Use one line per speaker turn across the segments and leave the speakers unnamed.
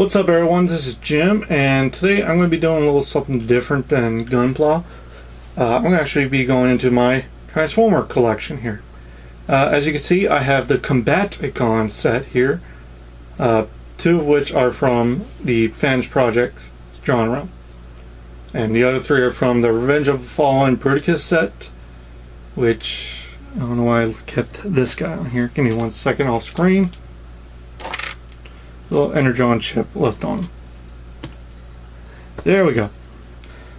What's up everyone, this is Jim, and today I'm going to be doing a little something different than Gunpla. I'm going to actually be going into my Transformer collection here. As you can see, I have the Combaticon set here, two of which are from the Fansproject genre, and the other three are from the Revenge of the Fallen Bruticus set, which I don't know why I kept this guy on here. Give me 1 second off screen. Little Energon chip left on. There we go.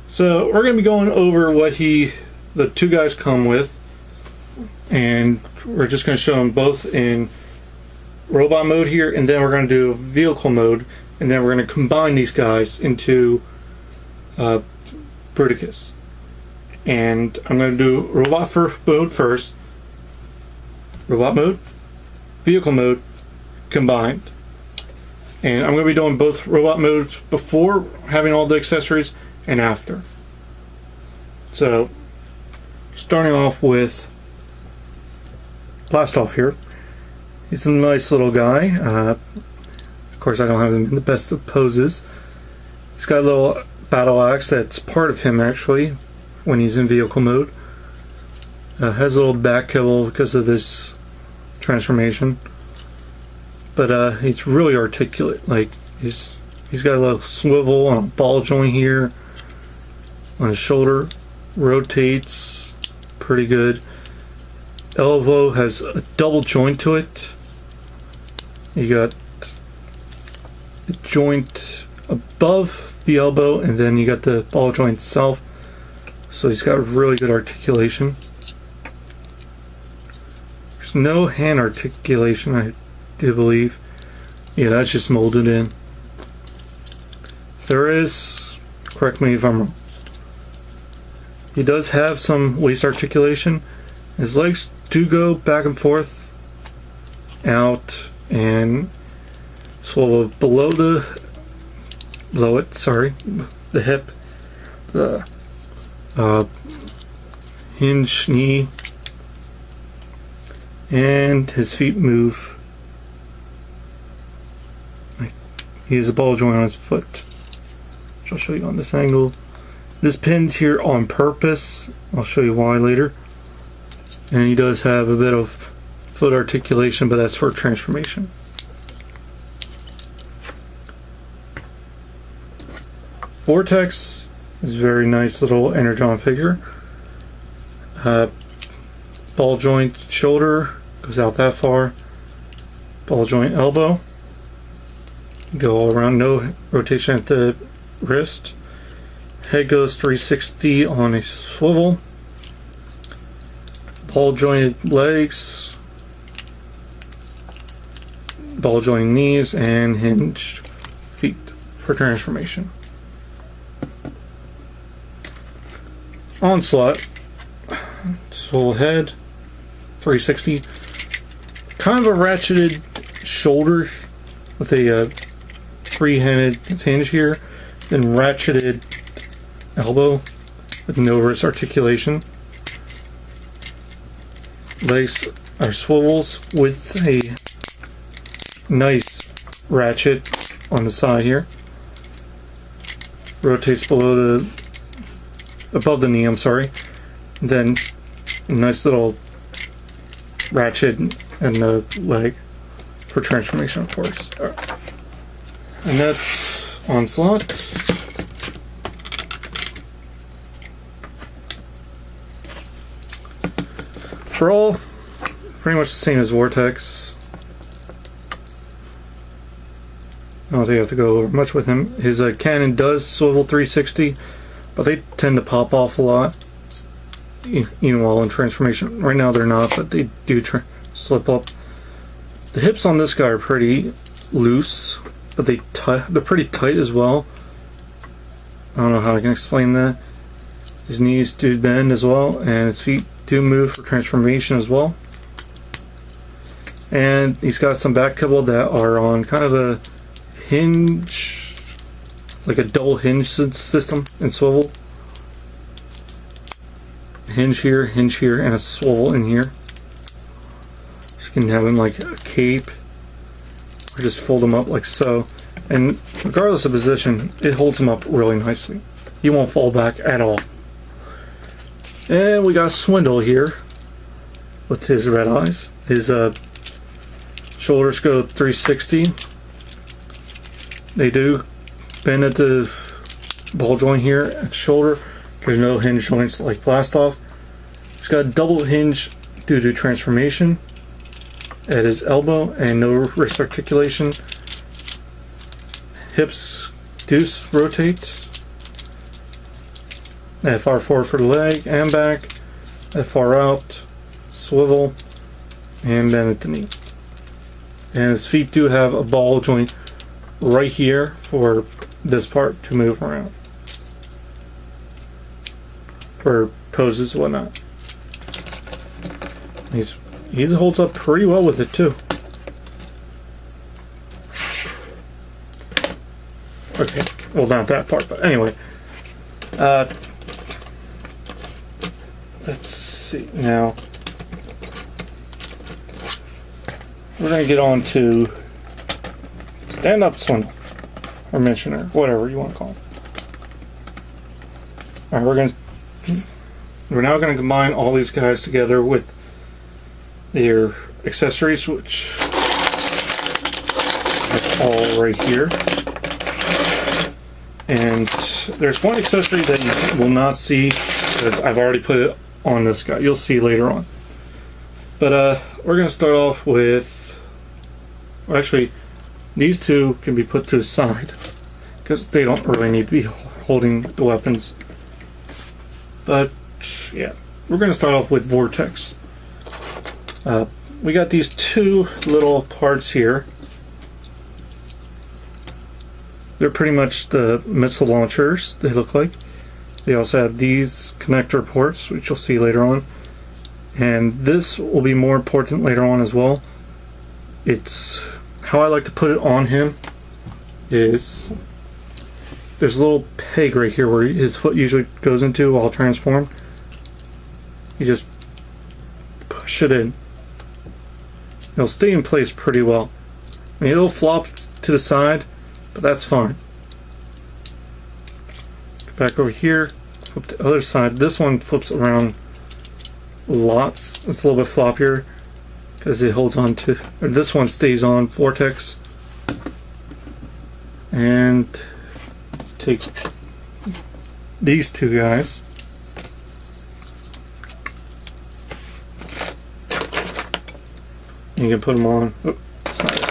So we're going to be going over what the two guys come with, and we're just going to show them both in robot mode here, and then we're going to do vehicle mode, and then we're going to combine these guys into Bruticus. And I'm going to do robot mode first, robot mode, vehicle mode, combined. And I'm going to be doing both robot modes before having all the accessories and after. So, starting off with Blast Off here. He's a nice little guy. Of course, I don't have him in the best of poses. He's got a little battle axe that's part of him actually when he's in vehicle mode. Has a little back kibble because of this transformation. But he's really articulate. Like he's got a little swivel on a ball joint here on his shoulder. Rotates pretty good. Elbow has a double joint to it. You got the joint above the elbow, and then you got the ball joint itself. So he's got really good articulation. There's no hand articulation, I do believe. Yeah, that's just molded in. There is, correct me if I'm wrong, he does have some waist articulation. His legs do go back and forth, out, and swivel below the hip, the hinge knee, and his feet move. He has a ball joint on his foot, which I'll show you on this angle. This pin's here on purpose. I'll show you why later. And he does have a bit of foot articulation, but that's for transformation. Vortex is a very nice little Energon figure. Ball joint shoulder goes out that far. Ball joint elbow. Go all around, no rotation at the wrist. Head goes 360 on a swivel. Ball jointed legs, ball jointed knees, and hinged feet for transformation. Onslaught, swivel head, 360. Kind of a ratcheted shoulder with a three-handed hinge here, then ratcheted elbow with no wrist articulation. Legs are swivels with a nice ratchet on the side here. Rotates above the knee, I'm sorry. Then a nice little ratchet in the leg for transformation, of course. And that's Onslaught. Brawl, pretty much the same as Vortex. I don't think I have to go over much with him. His cannon does swivel 360, but they tend to pop off a lot, even while in transformation. Right now they're not, but they do slip up. The hips on this guy are pretty loose, but they're pretty tight as well. I don't know how I can explain that. His knees do bend as well, and his feet do move for transformation as well. And he's got some back kibble that are on kind of a hinge, like a double hinge system and swivel. Hinge here, and a swivel in here. So you can have him like a cape, or just fold them up like so. And regardless of position, it holds him up really nicely. He won't fall back at all. And we got Swindle here with his red eyes. His shoulders go 360. They do bend at the ball joint here at the shoulder. There's no hinge joints like Blastoff. He's got a double hinge due to transformation at his elbow and no wrist articulation. Hips do rotate. FR forward for the leg and back. FR out, swivel, and bend at the knee. And his feet do have a ball joint right here for this part to move around for poses and whatnot. He holds up pretty well with it too. Okay, well, not that part, but anyway. Let's see now. We're gonna get on to stand-up Swindle or Munitioner, whatever you want to call him. All right, we're now going to combine all these guys together with their accessories, which are all right here. And there's one accessory that you will not see because I've already put it on this guy. You'll see later on. But we're going to start off with, well, actually, these two can be put to the side because they don't really need to be holding the weapons. But yeah, we're going to start off with Vortex. We got these two little parts here. They're pretty much the missile launchers, they look like. They also have these connector ports, which you'll see later on. And this will be more important later on as well. It's how I like to put it on him is there's a little peg right here where his foot usually goes into while transformed. You just push it in. It'll stay in place pretty well. I mean, it'll flop to the side, but that's fine. Back over here, flip the other side. This one flips around lots. It's a little bit floppier because it holds on to, or this one stays on Vortex. And take these two guys. You can put them on. Oh, it's not it.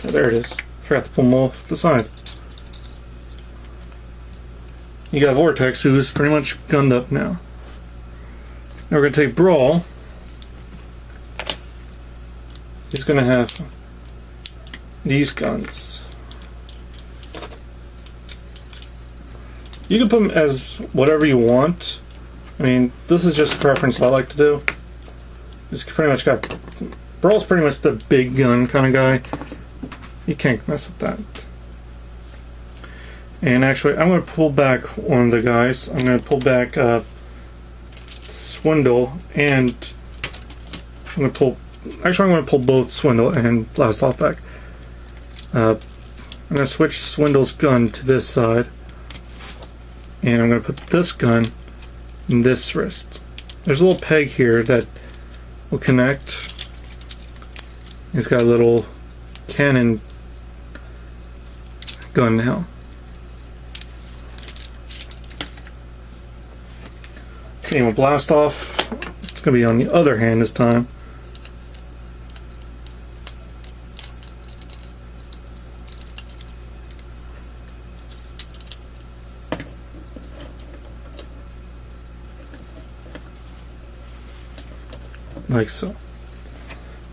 Oh, there it is. Forgot to pull them off the side. You got Vortex, who's pretty much gunned up now. Now we're going to take Brawl. He's going to have these guns. You can put them as whatever you want. I mean, this is just a preference I like to do. He's pretty much got... Brawl's pretty much the big gun kind of guy. You can't mess with that. And actually, I'm going to pull back one of the guys. I'm going to pull back Swindle, and I'm going to pull... Actually, I'm going to pull both Swindle and Blastoff back. I'm going to switch Swindle's gun to this side. And I'm going to put this gun in this wrist. There's a little peg here that will connect. It's got a little cannon gun now. Same with Blastoff. It's going to be on the other hand this time. Like so.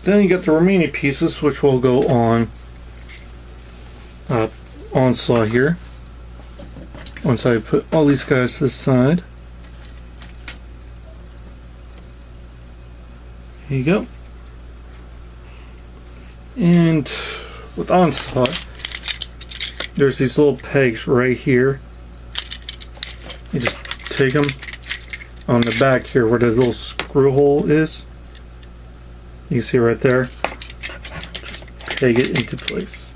Then you get the remaining pieces, which will go on Onslaught here. Once I put all these guys to the side. Here you go. And with Onslaught, there's these little pegs right here. You just take them on the back here where the little screw hole is. You can see right there. Just peg it into place.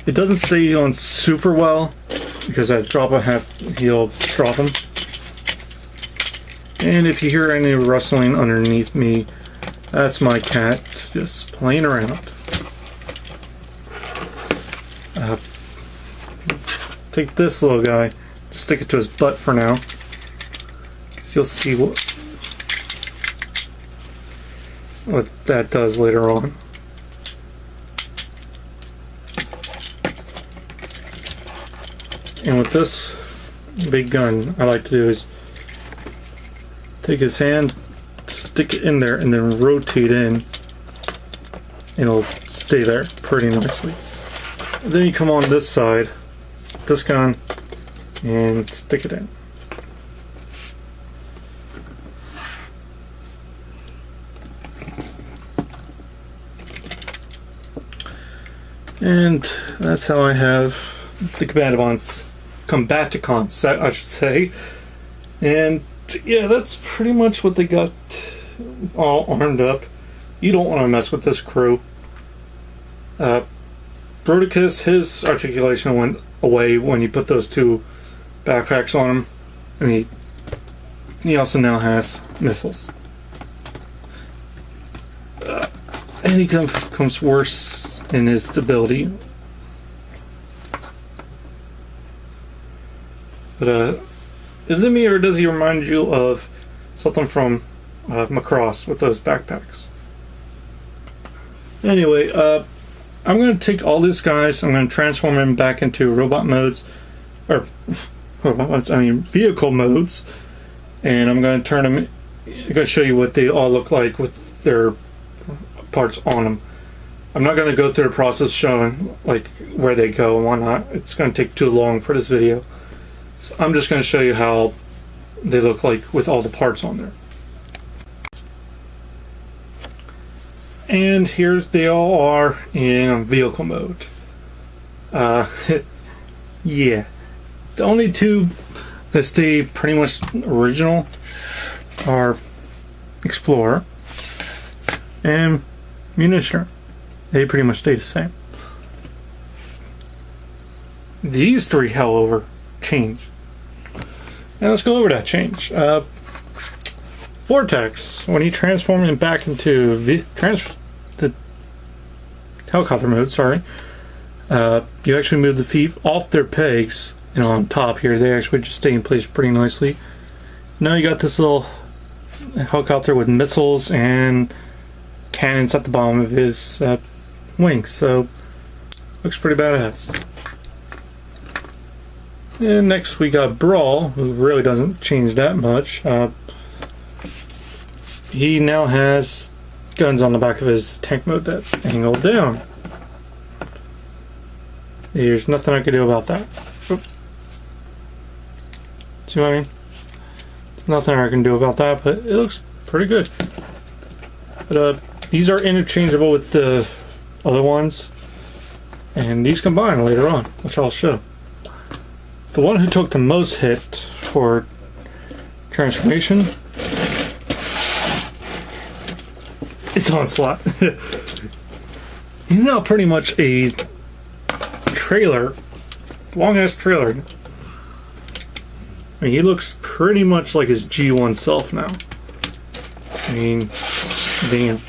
It doesn't stay on super well because I drop a half, he'll drop them. And if you hear any rustling underneath me, that's my cat just playing around. Take this little guy, just stick it to his butt for now. You'll see what that does later on. And with this big gun, I like to do is take his hand, stick it in there, and then rotate in, and it'll stay there pretty nicely. And then you come on this side, this gun, and stick it in. And that's how I have the Combaticons, I should say. And yeah, that's pretty much what they got all armed up. You don't want to mess with this crew. Bruticus, his articulation went away when you put those two backpacks on him, and he also now has missiles. And he comes worse in his stability. But is it me, or does he remind you of something from Macross with those backpacks? Anyway, I'm going to take all these guys, I'm going to transform them back into robot modes, or vehicle modes, and I'm going to turn them, I'm going to show you what they all look like with their parts on them. I'm not going to go through the process showing like where they go and whatnot. It's going to take too long for this video. So I'm just going to show you how they look like with all the parts on there. And here they all are in vehicle mode. Yeah. The only two that stay pretty much original are Explorer and Munitioner. They pretty much stay the same. These three, however, change. Now let's go over that change. Vortex, when you transform him back into the helicopter mode, you actually move the feet off their pegs, and on top here they actually just stay in place pretty nicely. Now you got this little helicopter with missiles and cannons at the bottom of his wings, so looks pretty badass. And next we got Brawl, who really doesn't change that much. He now has guns on the back of his tank mode that angle down. There's nothing I can do about that. Oops. See what I mean? There's nothing I can do about that, but it looks pretty good. But these are interchangeable with the other ones, and these combine later on, which I'll show. The one who took the most hit for transformation is Onslaught. He's now pretty much a trailer, long ass trailer. I mean, he looks pretty much like his G1 self now. I mean, damn.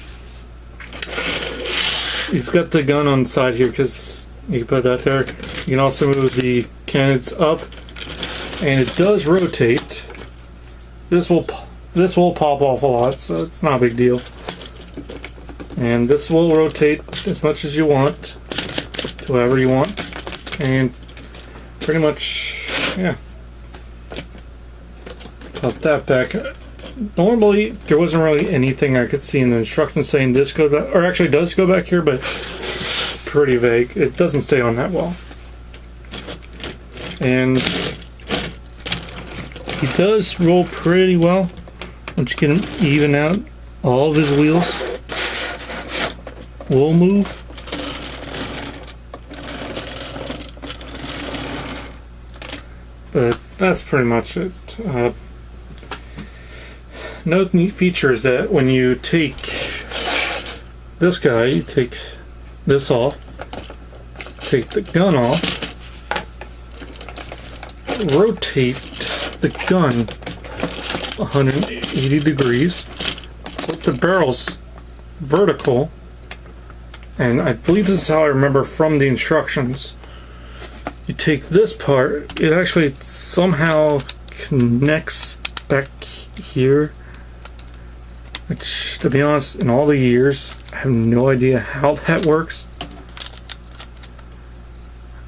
He's got the gun on the side here because you can put that there. You can also move the cannons up, and it does rotate. This will pop off a lot, so it's not a big deal. And this will rotate as much as you want, to wherever you want, and pretty much, yeah. Pop that back. Normally, there wasn't really anything I could see in the instructions saying this goes back, or actually does go back here, but pretty vague. It doesn't stay on that well. And he does roll pretty well once you get him even out. All of his wheels will move. But that's pretty much it. Another neat feature is that when you take this guy, you take this off, take the gun off, rotate the gun 180 degrees, put the barrels vertical, and I believe this is how I remember from the instructions. You take this part, it actually somehow connects back here, which, to be honest, in all the years, I have no idea how that works.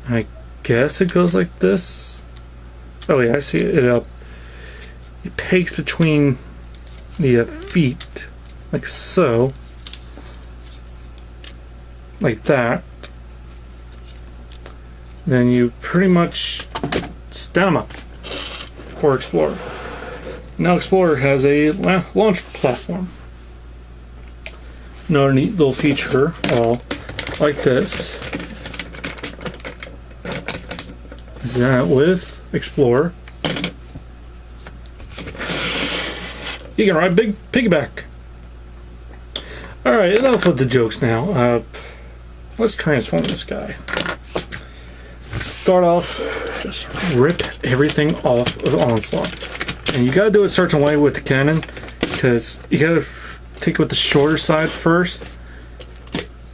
I guess it goes like this. Oh yeah, I see it. It pegs between the feet, like so, like that. Then you pretty much stand them up for Explorer. Now Explorer has a launch platform. Another neat little feature, like this, is that with Explorer, you can ride big piggyback. Alright, enough with the jokes now. Let's transform this guy. Start off, just rip everything off of Onslaught. And you gotta do it a certain way with the cannon, because you gotta take it with the shorter side first,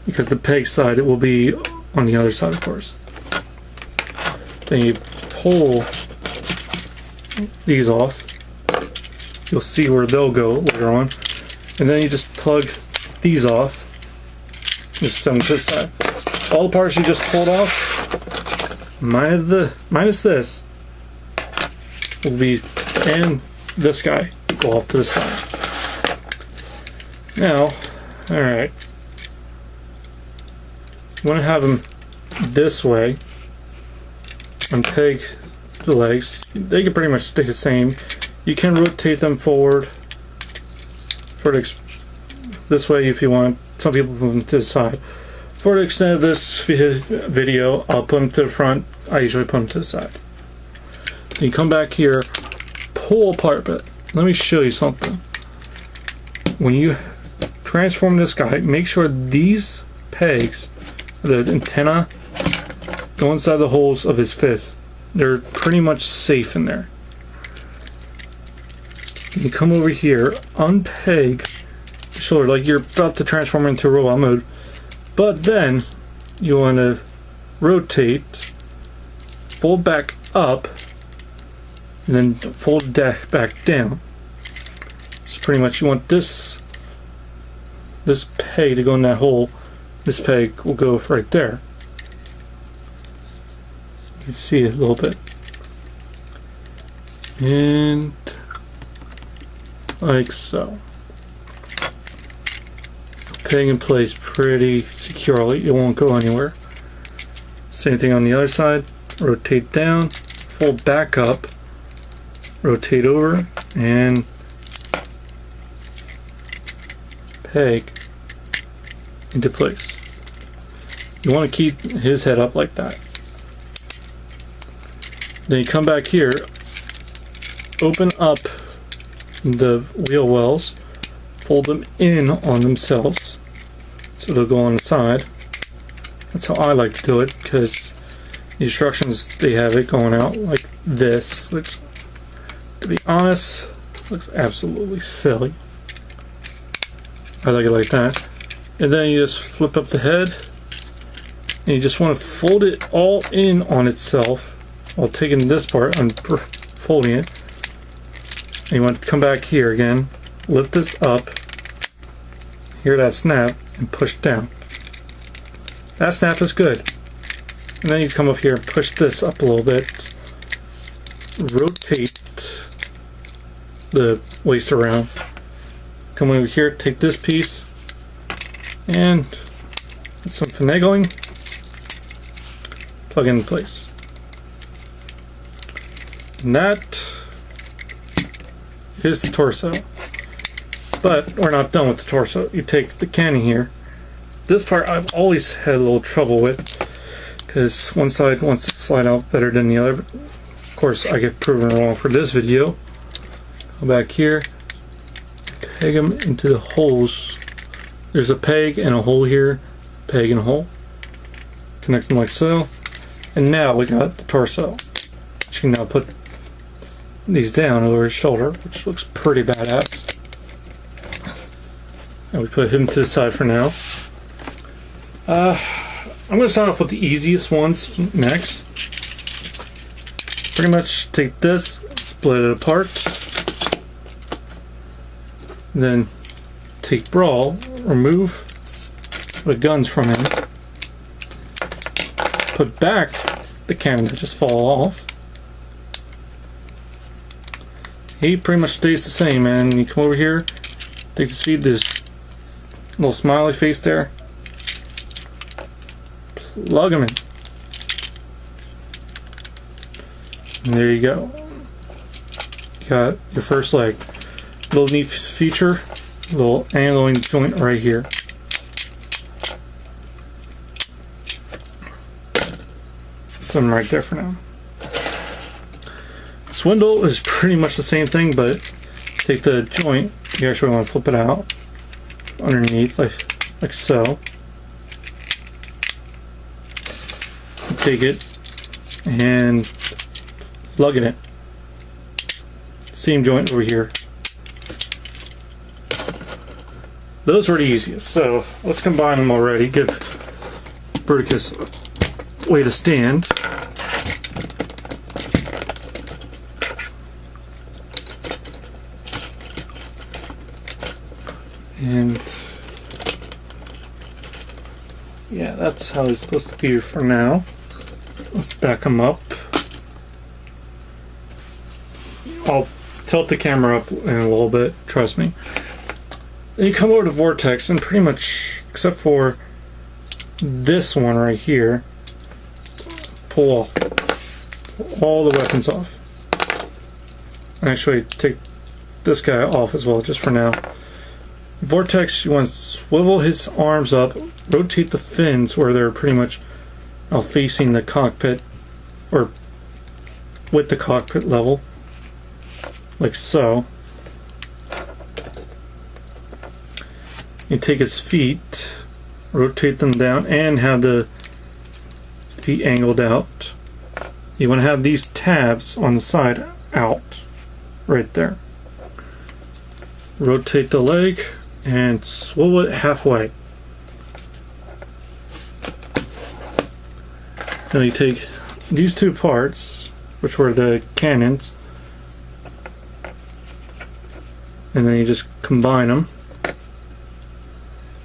because the peg side, it will be on the other side, of course. Then you pull these off. You'll see where they'll go later on. And then you just plug these off. Just send them to this side. All the parts you just pulled off, minus this, will be, and this guy go off to the side. Now, alright, you want to have them this way and peg the legs. They can pretty much stay the same. You can rotate them forward for this way if you want. Some people put them to the side. For the extent of this video, I'll put them to the front. I usually put them to the side. You come back here, pull apart, but let me show you something. When you transform this guy, make sure these pegs, the antenna, go inside the holes of his fist. They're pretty much safe in there. You come over here, unpeg the shoulder like you're about to transform into robot mode, but then you want to rotate, fold back up, and then fold back down. So pretty much you want this peg to go in that hole. This peg will go right there. You can see it a little bit. And like so. Peg in place pretty securely. It won't go anywhere. Same thing on the other side. Rotate down, fold back up, rotate over, and peg into place. You want to keep his head up like that. Then you come back here, open up the wheel wells, fold them in on themselves so they'll go on the side. That's how I like to do it, because the instructions, they have it going out like this, which, to be honest, looks absolutely silly. I like it like that. And then you just flip up the head, and you just want to fold it all in on itself while taking this part and folding it. And you want to come back here again, lift this up, hear that snap, and push down. That snap is good. And then you come up here and push this up a little bit, rotate the waist around, come over here, take this piece, and with some finagling, plug it in place. And that is the torso. But we're not done with the torso. You take the cannon here. This part I've always had a little trouble with, because one side wants to slide out better than the other. But of course, I get proven wrong for this video. Go back here, peg them into the holes. There's a peg and a hole here. peg and hole. Connect them like so. And now we got the torso. You can now put these down over his shoulder, which looks pretty badass. And we put him to the side for now. I'm going to start off with the easiest ones next. Pretty much take this, split it apart. Then take Brawl, remove the guns from him. Put back the cannon to just fall off. He pretty much stays the same, man. You come over here, take the seed, this little smiley face there. Plug him in. And there you go. You got your first leg. Little neat feature, little angling joint right here. Put them right there for now. Swindle is pretty much the same thing, but take the joint, you actually want to flip it out underneath like so. Take it and plug in it. Same joint over here. Those were the easiest, so let's combine them already. Give Bruticus a way to stand. And yeah, that's how it's supposed to be for now. Let's back them up. I'll tilt the camera up in a little bit, trust me. Then you come over to Vortex and pretty much, except for this one right here, pull all the weapons off. Actually, take this guy off as well, just for now. Vortex, you want to swivel his arms up, rotate the fins where they're pretty much facing the cockpit, or with the cockpit level, like so. You take his feet, rotate them down, and have the feet angled out. You want to have these tabs on the side out, right there. Rotate the leg and swivel it halfway. Now you take these two parts, which were the cannons, and then you just combine them.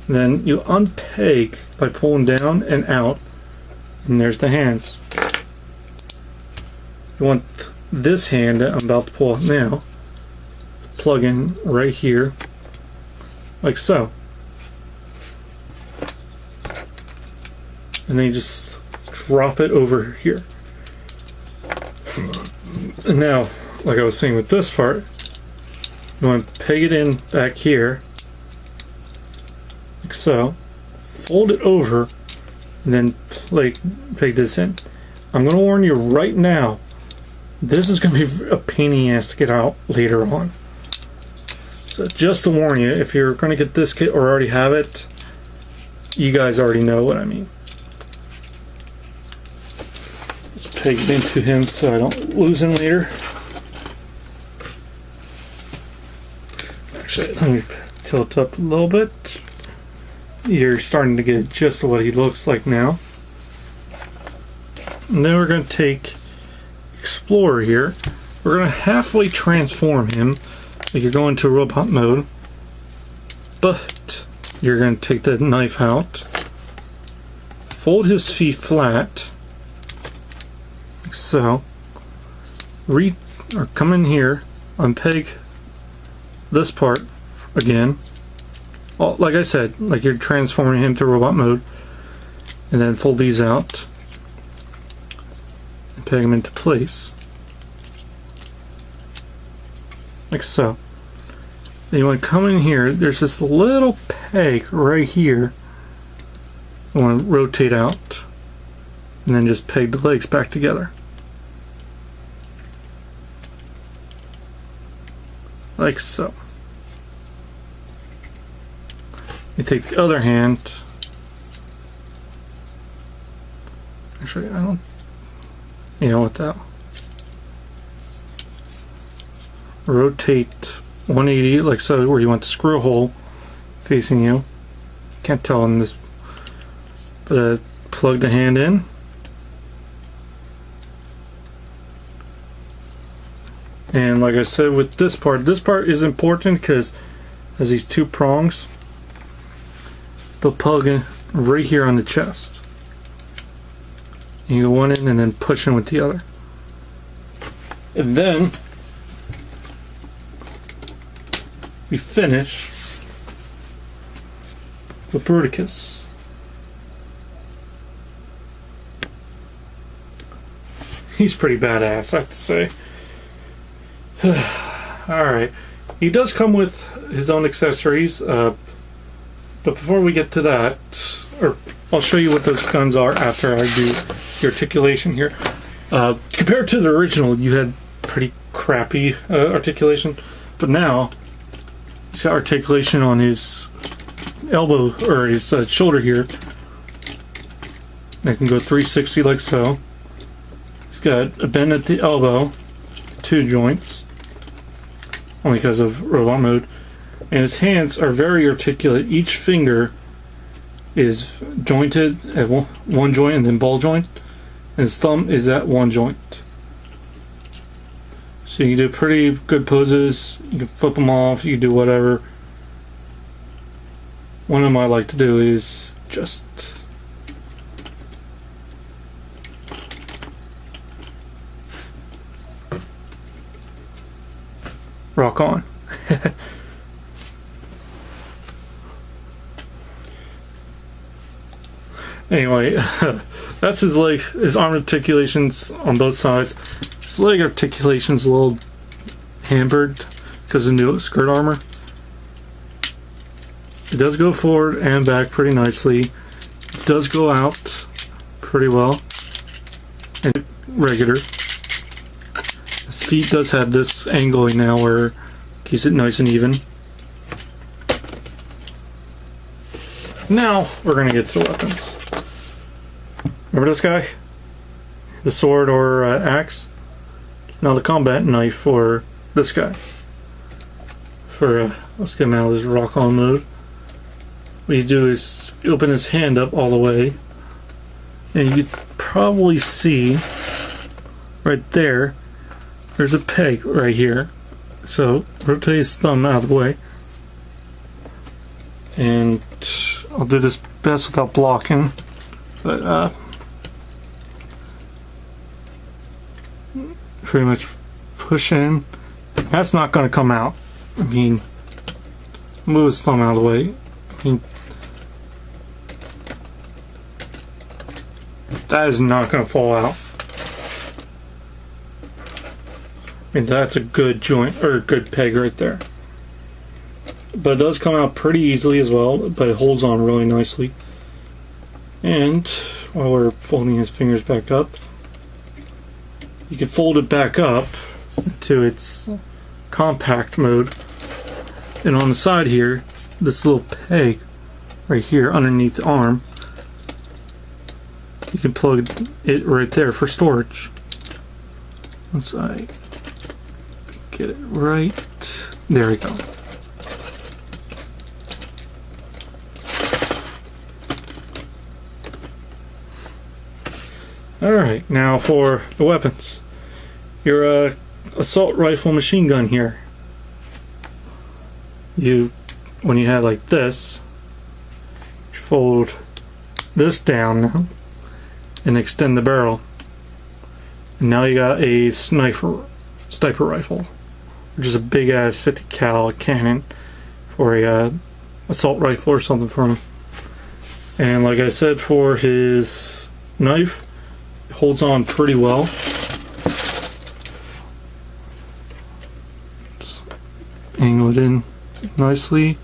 Then you unpeg by pulling down and out, and there's the hands. You want this hand that I'm about to pull out now, plug in right here, like so. And then you just drop it over here. And now, like I was saying with this part, you want to peg it in back here, like so. Fold it over, and then peg this in. I'm going to warn you right now, this is going to be a pain in the ass to get out later on. So just to warn you, if you're going to get this kit or already have it, you guys already know what I mean. Let's peg it into him so I don't lose him later. Actually, let me tilt up a little bit. You're starting to get just what he looks like now. And then we're going to take Explorer here. We're going to halfway transform him, like you're going to robot mode, but you're going to take the knife out, fold his feet flat, like so, come in here, unpeg this part again. Well, like I said, like you're transforming him to robot mode, and then fold these out and peg them into place, like so. Then you want to come in here, there's this little peg right here you want to rotate out, and then just peg the legs back together, like so. You take the other hand, Actually, I don't. You know what that? Rotate 180 like so, where you want the screw hole facing you. Can't tell in this, but plug the hand in. And like I said, with this part is important because has these two prongs. They'll plug in right here on the chest. And you go one in and then push in with the other. And then we finish with Bruticus. He's pretty badass, I have to say. Alright. He does come with his own accessories, but before we get to that, or I'll show you what those guns are after I do the articulation here. Compared to the original, you had pretty crappy articulation, but now he's got articulation on his elbow, or his shoulder here. I can go 360 like so. He's got a bend at the elbow, 2 joints, only because of robot mode, and his hands are very articulate. Each finger is jointed at one joint and then ball joint, and his thumb is at one joint. So you can do pretty good poses. You can flip them off, you can do whatever. One of them I like to do is just rock on. Anyway, that's his arm articulations on both sides. His leg articulation's a little hampered because of the new skirt armor. It does go forward and back pretty nicely. It does go out pretty well and regular. His feet does have this angling now where it keeps it nice and even. Now we're going to get to weapons. Remember this guy? The sword or axe? Now the combat knife for this guy. Let's get him out of this rock on mode. What you do is open his hand up all the way, and you can probably see right there, there's a peg right here. So rotate his thumb out of the way, and I'll do this best without blocking, but pretty much push in. That's not going to come out. I mean, move his thumb out of the way. I mean, that is not going to fall out. I mean, that's a good joint, or a good peg right there. But it does come out pretty easily as well, but it holds on really nicely. And while we're folding his fingers back up, you can fold it back up to its compact mode. And on the side here, this little peg right here underneath the arm, you can plug it right there for storage. Once I get it right, there we go. Alright, now for the weapons. Your assault rifle machine gun here. When you have like this, you fold this down now and extend the barrel. And now you got a sniper rifle, which is a big ass 50 cal cannon for a assault rifle or something for him. And like I said, for his knife, it holds on pretty well. Just angle it in nicely.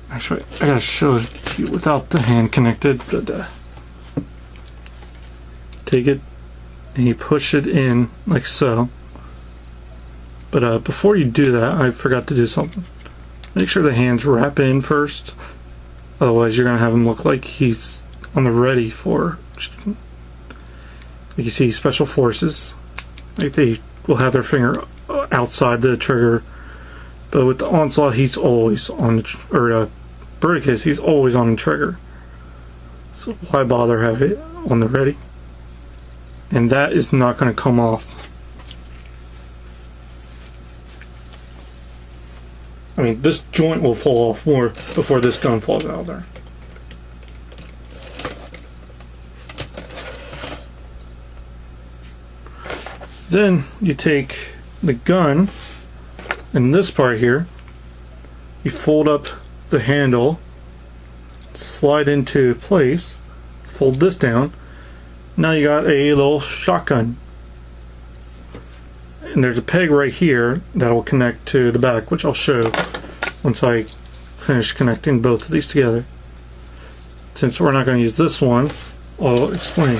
Actually, I gotta show it to you without the hand connected, but take it and you push it in like so. But before you do that, I forgot to do something. Make sure the hands wrap in first, otherwise you're gonna have him look like he's on the ready for You see Special Forces, like they will have their finger outside the trigger, but with the Onslaught he's always on the or Bruticus he's always on the trigger. So why bother have it on the ready? And that is not going to come off. I mean, this joint will fall off more before this gun falls out of there. Then you take the gun and this part here, you fold up the handle, slide into place, fold this down. Now you got a little shotgun. And there's a peg right here that will connect to the back, which I'll show once I finish connecting both of these together. Since we're not going to use this one, I'll explain.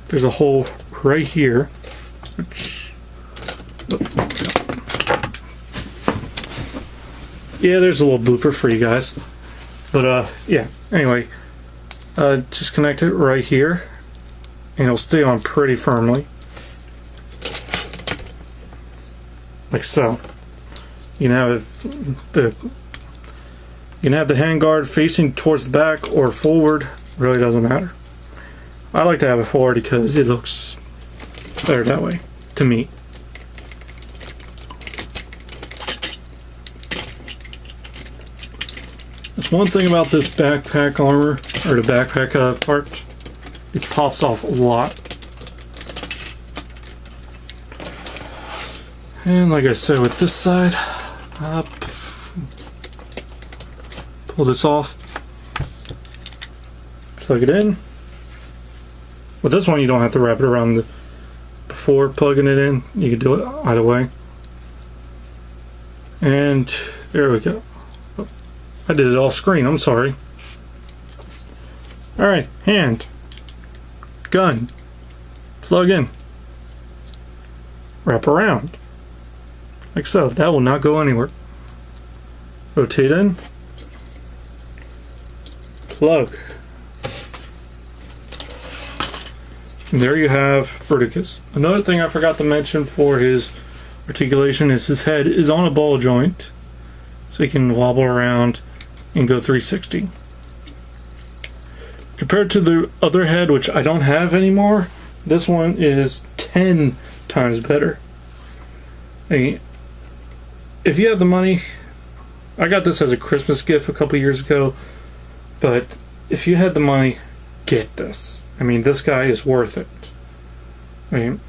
There's a hole right here. Yeah, there's a little blooper for you guys. But yeah, anyway, just connect it right here and it'll stay on pretty firmly. Like so. You can have the handguard facing towards the back or forward, really doesn't matter. I like to have it forward because it looks better that way, to me. That's one thing about this backpack armor, or the backpack part, it pops off a lot. And like I said, with this side, pull this off, plug it in. With this one, you don't have to wrap it around before plugging it in. You can do it either way. And there we go. Oh, I did it off screen, I'm sorry. Alright, hand, gun, plug in, wrap around. Like so, that will not go anywhere. Rotate in, plug. And there you have Bruticus. Another thing I forgot to mention for his articulation is his head is on a ball joint, so he can wobble around and go 360. Compared to the other head, which I don't have anymore, this one is 10 times better. I mean, if you have the money, I got this as a Christmas gift a couple years ago, but if you had the money, get this. I mean, this guy is worth it. I mean,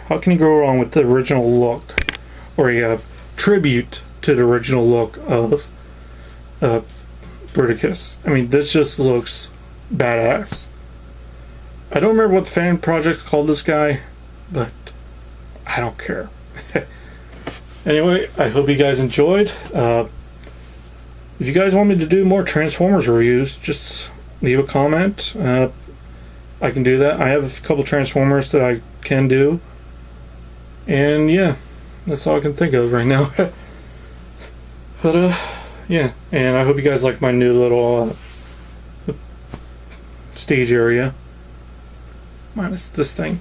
how can you go wrong with the original look, or a tribute to the original look of Bruticus? I mean, this just looks badass. I don't remember what the Fansproject called this guy, but I don't care. Anyway, I hope you guys enjoyed. If you guys want me to do more Transformers reviews, just leave a comment. I can do that. I have a couple Transformers that I can do. And yeah, that's all I can think of right now. But yeah, and I hope you guys like my new little stage area. Minus this thing.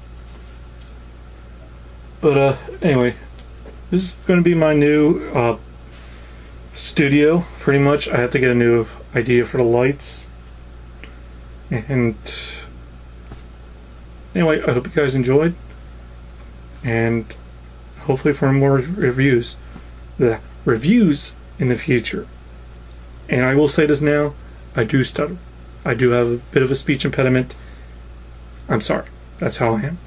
But anyway, this is going to be my new studio, pretty much. I have to get a new idea for the lights. And anyway, I hope you guys enjoyed. And hopefully for more reviews. The reviews in the future. And I will say this now, I do stutter. I do have a bit of a speech impediment. I'm sorry. That's how I am.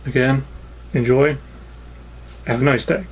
Again, enjoy. Have a nice day.